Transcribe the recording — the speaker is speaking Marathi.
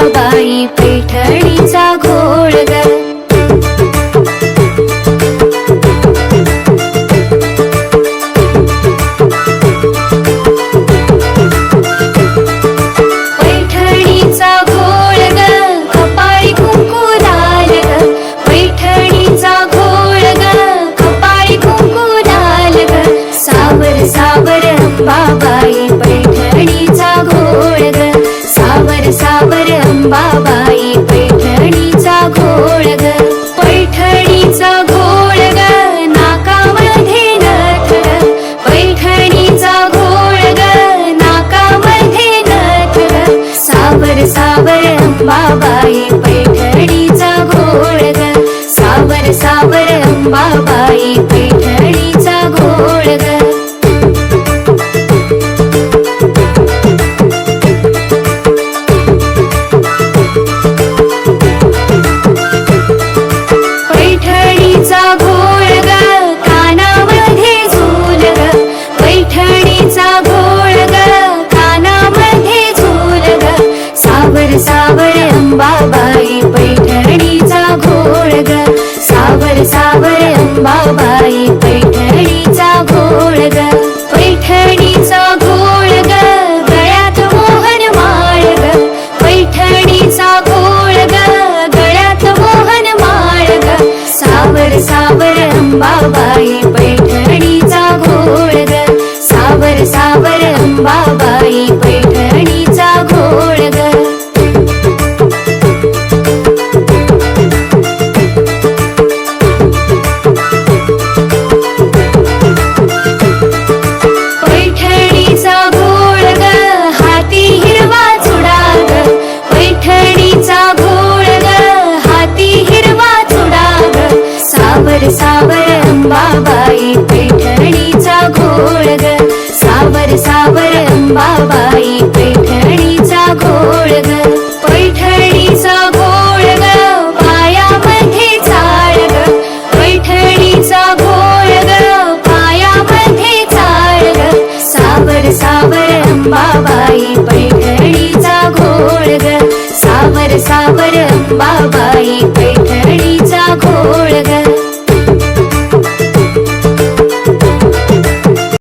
अंबाबाई पैठणीचा घोळ ग। पैठणीचा घोळ ग, कपाळी कुंकू लाल ग। पैठणीचा घोळ ग, कपाळी कुंकू लाल ग। सावर सावर अंबाबाई पैठणीचा घोळ ग। सावर सावर अंबाबाई पैठणीचा घोळ ग। पैठणीचा घोळ ग, नाकामध्ये नथ ग। पैठणीचा घोळ ग, नाकामध्ये नथ ग। सावर सावर अंबाबाई पैठणीचा घोळ ग। सावर सावर अंबाबाई पैठणीचा घोळ ग। पैठणीचा घोळ ग, कानामध्ये झूल ग। पैठणीचा घोळ ग, कानामध्ये झूल ग। सावर सावर अंबाबाई पैठणीचा घोळ ग। सावर सावर अंबाबाई पैठणीचा घोळ ग। पैठणीचा घोळ ग, गळ्यात मोहन माळ ग। पैठणीचा घोळ ग, गळ्यात मोहन माळ ग। सावर सावर अंबाबाई पैठणीचा घोळ ग। सावर सावर अंबाबाई पैठणीचा घोळ ग। पैठणीचा घोळ ग, हाती हिरवा चुडा ग। पैठणीचा घोळ ग, हाती हिरवा चुडा ग। सावर सावर अंबाबाई पैठणीचा घोळ ग। सावर सावर अंबाबाई पैठणीचा घोळ ग। पैठणीचा घोळ ग, पायामध्ये चाळ ग। पैठणीचा घोळ ग, पायामध्ये चाळ ग। सावर सावर अंबाबाई